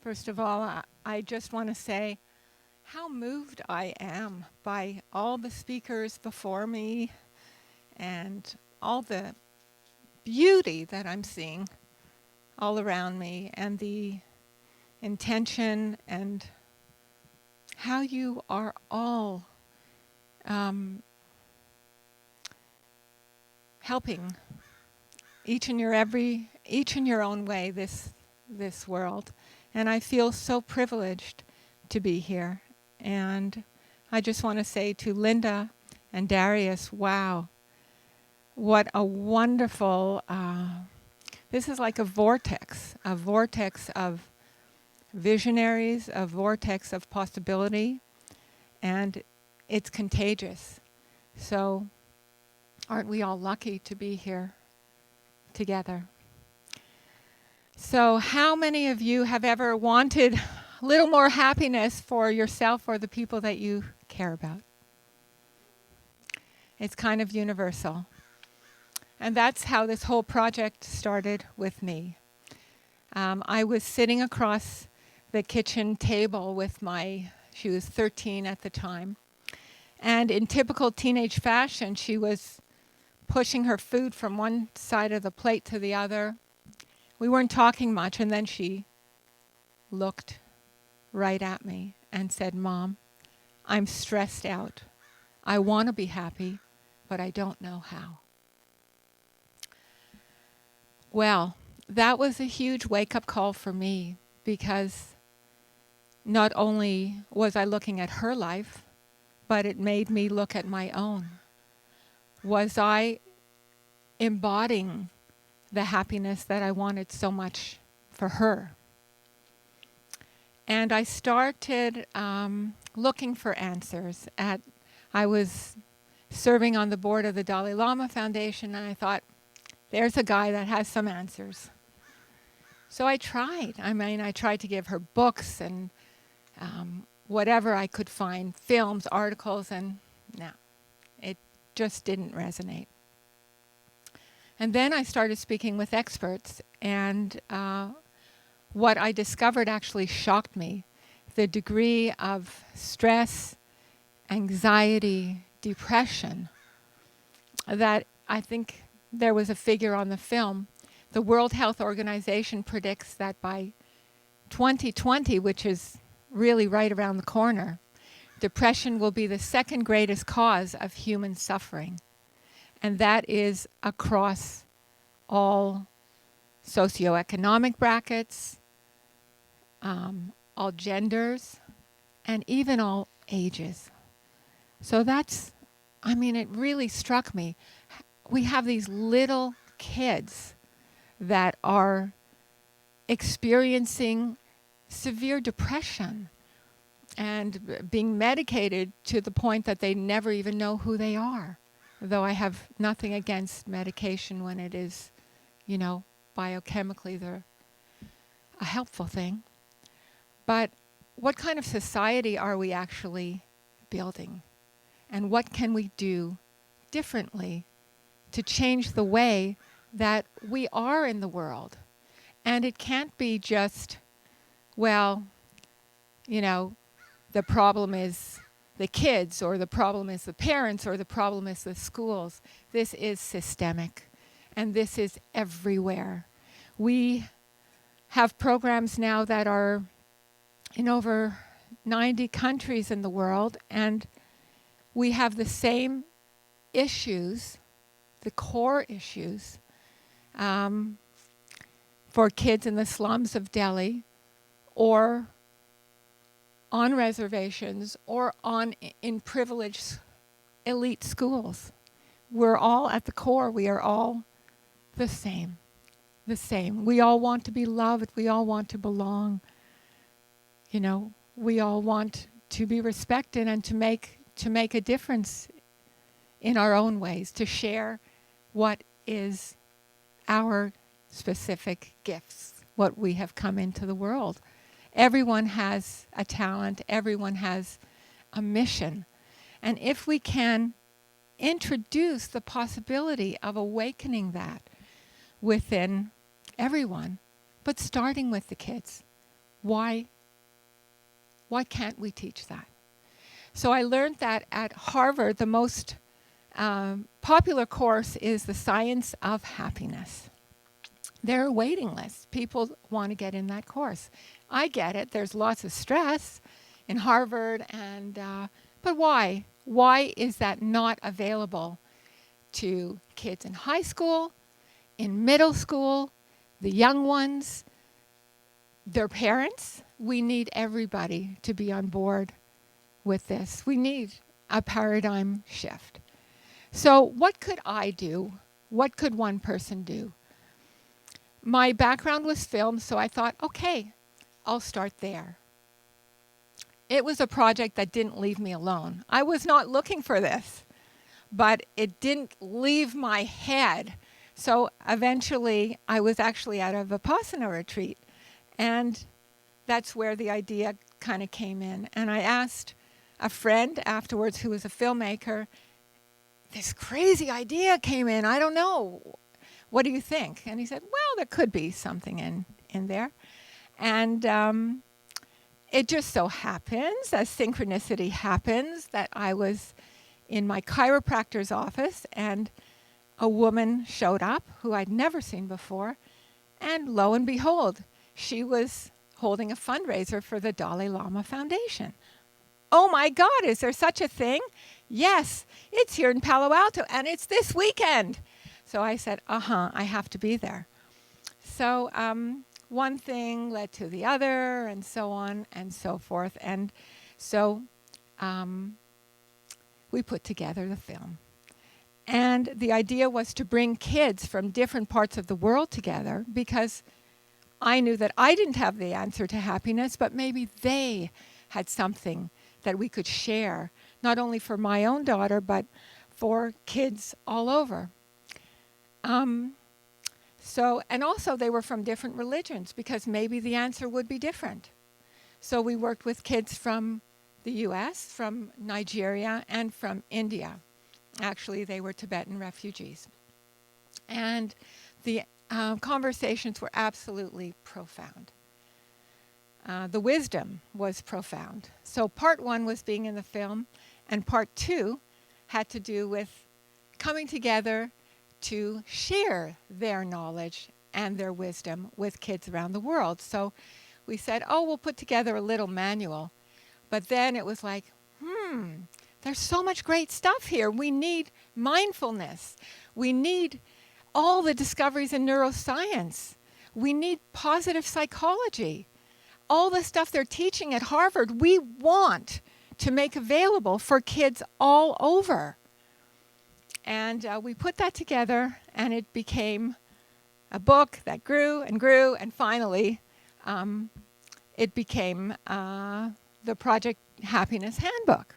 First of all, I just want to say how moved I am by all the speakers before me and all the beauty that I'm seeing all around me, and the intention, and how you are all helping each in your own way this world. And I feel so privileged to be here. And I just want to say to Linda and Darius, wow, what a wonderful, this is like a vortex of visionaries, a vortex of possibility, and it's contagious. So aren't we all lucky to be here together? So how many of you have ever wanted a little more happiness for yourself or the people that you care about? It's kind of universal. And that's how this whole project started with me. I was sitting across the kitchen table with she was 13 at the time, and in typical teenage fashion, she was pushing her food from one side of the plate to the other. We weren't talking much, and then she looked right at me and said, "Mom, I'm stressed out. I want to be happy, but I don't know how." Well, that was a huge wake-up call for me, because not only was I looking at her life, but it made me look at my own. Was I embodying the happiness that I wanted so much for her? And I started looking for answers. I was serving on the board of the Dalai Lama Foundation, and I thought, there's a guy that has some answers. So I tried. I tried to give her books and whatever I could find, films, articles, and no, it just didn't resonate. And then I started speaking with experts, and what I discovered actually shocked me. The degree of stress, anxiety, depression, that I think there was a figure on the film. The World Health Organization predicts that by 2020, which is really right around the corner, depression will be the second greatest cause of human suffering. And that is across all socioeconomic brackets, all genders, and even all ages. So it really struck me. We have these little kids that are experiencing severe depression and being medicated to the point that they never even know who they are. Though I have nothing against medication when it is, biochemically a helpful thing. But what kind of society are we actually building? And what can we do differently to change the way that we are in the world? And it can't be just, the problem is the kids, or the problem is the parents, or the problem is the schools. This is systemic, and this is everywhere. We have programs now that are in over 90 countries in the world, and we have the same issues, the core issues, for kids in the slums of Delhi, or on reservations, or in privileged elite schools. We're all at the core. We are all the same. We all want to be loved. We all want to belong. We all want to be respected and to make a difference in our own ways, to share what is our specific gifts, what we have come into the world. Everyone has a talent. Everyone has a mission. And if we can introduce the possibility of awakening that within everyone, but starting with the kids, Why can't we teach that? So I learned that at Harvard, the most popular course is the Science of Happiness. There are waiting lists. People want to get in that course. I get it. There's lots of stress in Harvard, but why? Why is that not available to kids in high school, in middle school, the young ones, their parents? We need everybody to be on board with this. We need a paradigm shift. So what could I do? What could one person do? My background was film, so I thought, okay, I'll start there. It was a project that didn't leave me alone. I was not looking for this, but it didn't leave my head. So eventually, I was actually at a Vipassana retreat, and that's where the idea kind of came in. And I asked a friend afterwards who was a filmmaker, this crazy idea came in. I don't know. What do you think? And he said, well, there could be something in there. And it just so happens, as synchronicity happens, that I was in my chiropractor's office and a woman showed up who I'd never seen before. And lo and behold, she was holding a fundraiser for the Dalai Lama Foundation. Oh my God, is there such a thing? Yes, it's here in Palo Alto and it's this weekend. So I said, I have to be there. So one thing led to the other and so on and so forth. And so we put together the film. And the idea was to bring kids from different parts of the world together because I knew that I didn't have the answer to happiness, but maybe they had something that we could share, not only for my own daughter, but for kids all over. And also they were from different religions because maybe the answer would be different. So we worked with kids from the US, from Nigeria, and from India. Actually, they were Tibetan refugees. And the conversations were absolutely profound. The wisdom was profound. So part one was being in the film, and part two had to do with coming together to share their knowledge and their wisdom with kids around the world. So we said, we'll put together a little manual. But then it was like, there's so much great stuff here. We need mindfulness. We need all the discoveries in neuroscience. We need positive psychology. All the stuff they're teaching at Harvard, we want to make available for kids all over. And we put that together, and it became a book that grew and grew, and finally it became the Project Happiness Handbook.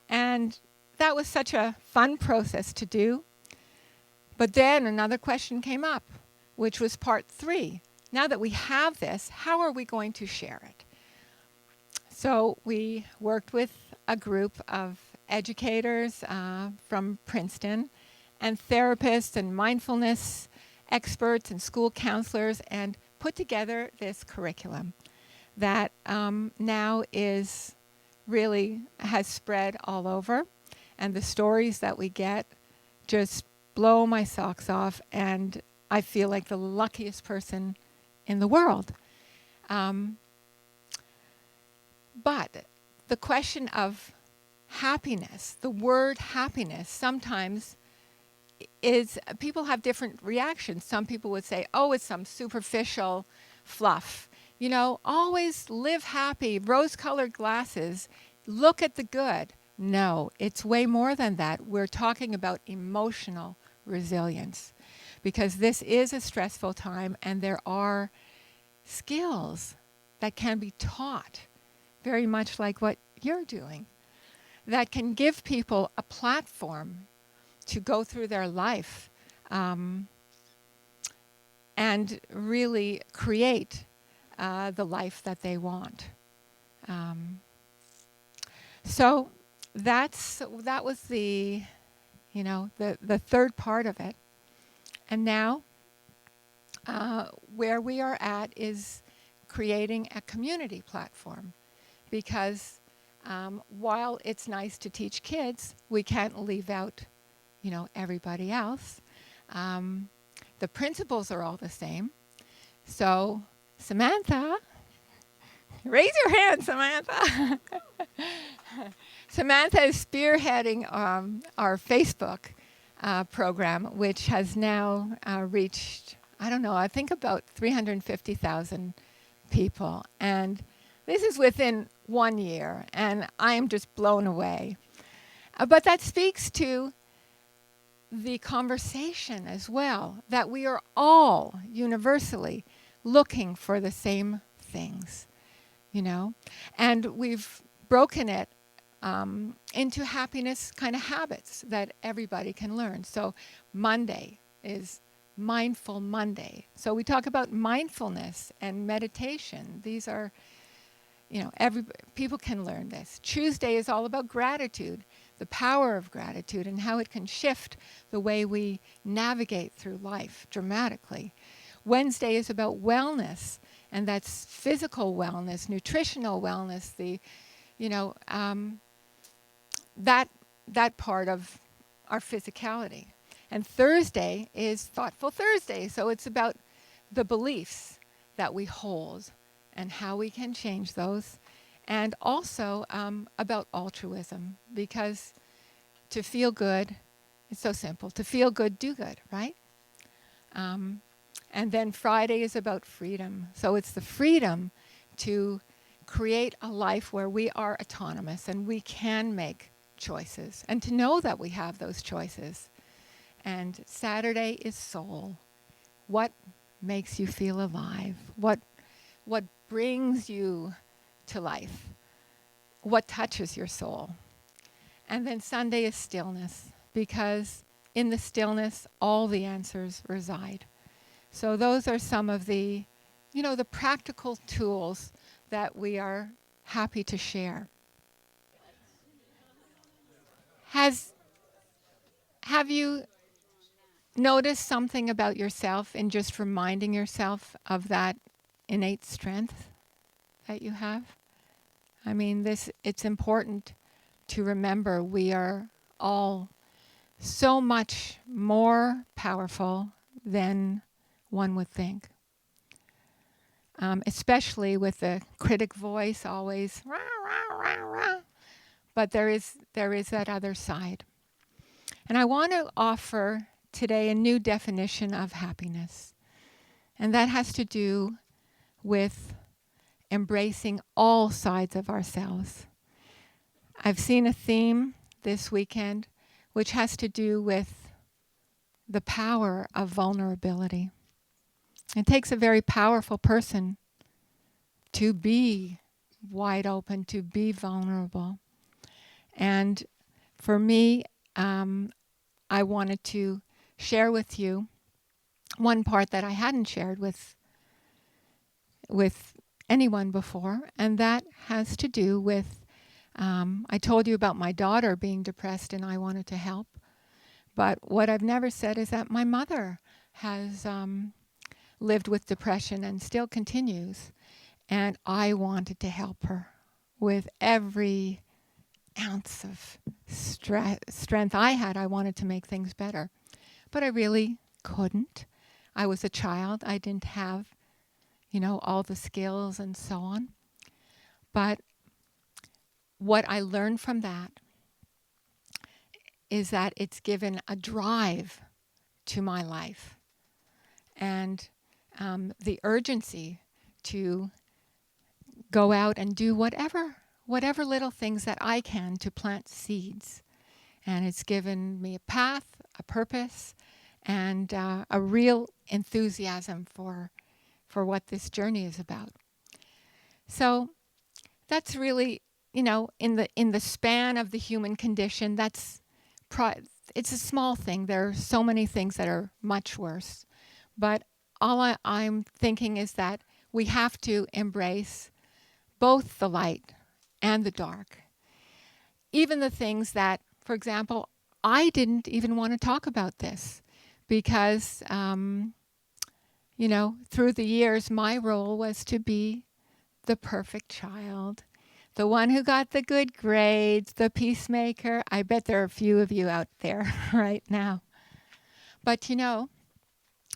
And that was such a fun process to do. But then another question came up, which was part three. Now that we have this, how are we going to share it? So we worked with a group of educators from Princeton and therapists and mindfulness experts and school counselors and put together this curriculum that now is really has spread all over. And the stories that we get just blow my socks off, and I feel like the luckiest person in the world. But the question of happiness, the word happiness, sometimes is, people have different reactions. Some people would say, it's some superficial fluff. You know, always live happy, rose-colored glasses, look at the good. No, it's way more than that. We're talking about emotional resilience because this is a stressful time and there are skills that can be taught, very much like what you're doing, that can give people a platform to go through their life and really create the life that they want. So that was the third part of it. And now where we are at is creating a community platform, because while it's nice to teach kids, we can't leave out, everybody else. The principles are all the same. So, Samantha, raise your hand, Samantha. Samantha is spearheading our Facebook program, which has now reached, I don't know, I think about 350,000 people. And this is within 1 year, and I am just blown away. But that speaks to the conversation as well, that we are all universally looking for the same things, And we've broken it into happiness kind of habits that everybody can learn. So Monday is Mindful Monday. So we talk about mindfulness and meditation. These are, people can learn this. Tuesday is all about gratitude, the power of gratitude and how it can shift the way we navigate through life dramatically. Wednesday is about wellness, and that's physical wellness, nutritional wellness, that part of our physicality. And Thursday is Thoughtful Thursday, so it's about the beliefs that we hold and how we can change those, and also about altruism, because to feel good, it's so simple. To feel good, do good, right? And then Friday is about freedom. So it's the freedom to create a life where we are autonomous and we can make choices, and to know that we have those choices. And Saturday is soul. What makes you feel alive? What brings you to life? What touches your soul? And then Sunday is stillness, because in the stillness, all the answers reside. So those are some of the, the practical tools that we are happy to share. Have you noticed something about yourself in just reminding yourself of that innate strength that you have? I mean, it's important to remember we are all so much more powerful than one would think. Especially with the critic voice always, rah, rah, rah, rah. But there is that other side. And I want to offer today a new definition of happiness. And that has to do with embracing all sides of ourselves. I've seen a theme this weekend which has to do with the power of vulnerability. It takes a very powerful person to be wide open, to be vulnerable. And for me, I wanted to share with you one part that I hadn't shared with anyone before, and that has to do with, I told you about my daughter being depressed and I wanted to help. But what I've never said is that my mother has lived with depression and still continues. And I wanted to help her with every ounce of strength I had. I wanted to make things better. But I really couldn't. I was a child. I didn't have, all the skills and so on. But what I learned from that is that it's given a drive to my life, and the urgency to go out and do whatever little things that I can to plant seeds. And it's given me a path, a purpose, and a real enthusiasm for what this journey is about. So that's really, in the span of the human condition, it's a small thing. There are so many things that are much worse. But all I'm thinking is that we have to embrace both the light and the dark. Even the things that, for example, I didn't even want to talk about this because, through the years, my role was to be the perfect child, the one who got the good grades, the peacemaker. I bet there are a few of you out there right now. But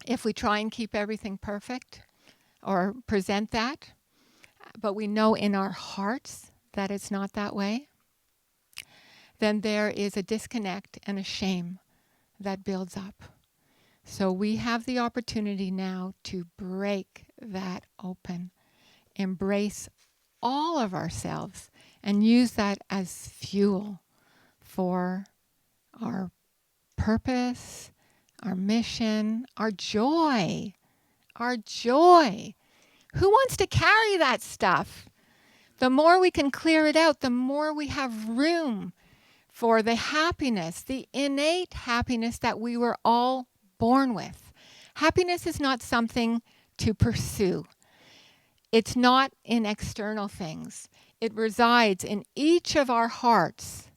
if we try and keep everything perfect or present that, but we know in our hearts that it's not that way, then there is a disconnect and a shame that builds up. So we have the opportunity now to break that open, embrace all of ourselves, and use that as fuel for our purpose, our mission, our joy. Our joy. Who wants to carry that stuff? The more we can clear it out, the more we have room for the happiness, the innate happiness that we were all born with. Happiness is not something to pursue. It's not in external things. It resides in each of our hearts,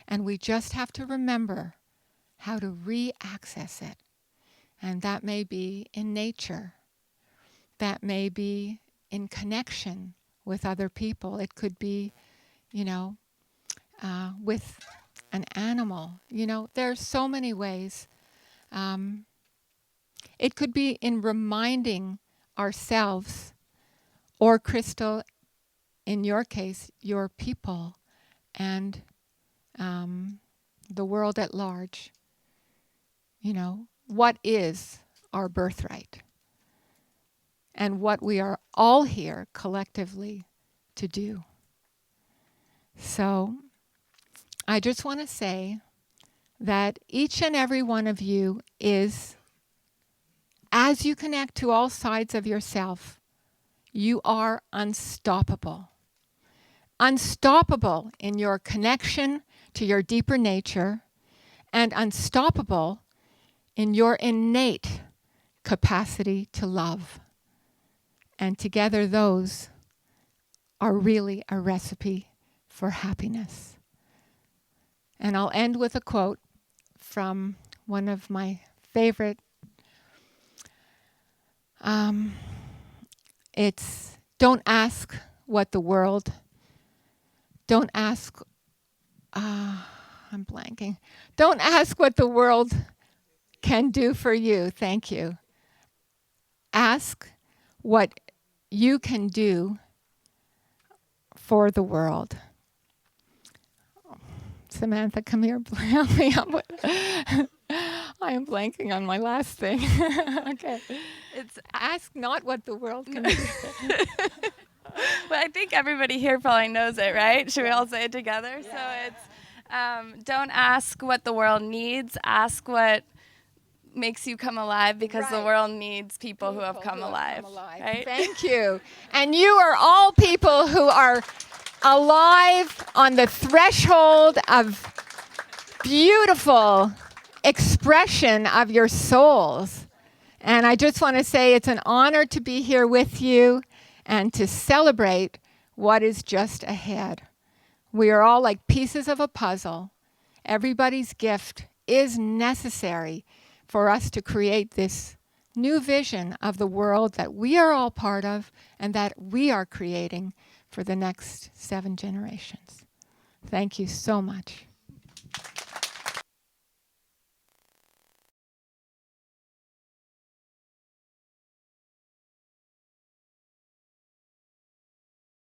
and we just have to remember how to re-access it. And that may be in nature. That may be in connection with other people. It could be, with an animal. There's so many ways. It could be in reminding ourselves, or Crystal, in your case, your people, and the world at large. What is our birthright? And what we are all here collectively to do. So I just want to say that each and every one of you is, as you connect to all sides of yourself, you are unstoppable. Unstoppable in your connection to your deeper nature, and unstoppable in your innate capacity to love. And together those are really a recipe for happiness. And I'll end with a quote from one of my favorite. It's, don't ask what the world, don't ask, I'm blanking. Don't ask what the world can do for you. Thank you. Ask what you can do for the world. Samantha, come here. Help me up. I am blanking on my last thing. Okay. It's ask not what the world can do. Well, I think everybody here probably knows it, right? Should we all say it together? Yeah. So it's don't ask what the world needs. Ask what makes you come alive, because the world needs people who have come alive. Right? Thank you. And you are all people who are alive on the threshold of beautiful expression of your souls. And I just want to say it's an honor to be here with you and to celebrate what is just ahead. We are all like pieces of a puzzle. Everybody's gift is necessary for us to create this new vision of the world that we are all part of and that we are creating for the next 7 generations. Thank you so much.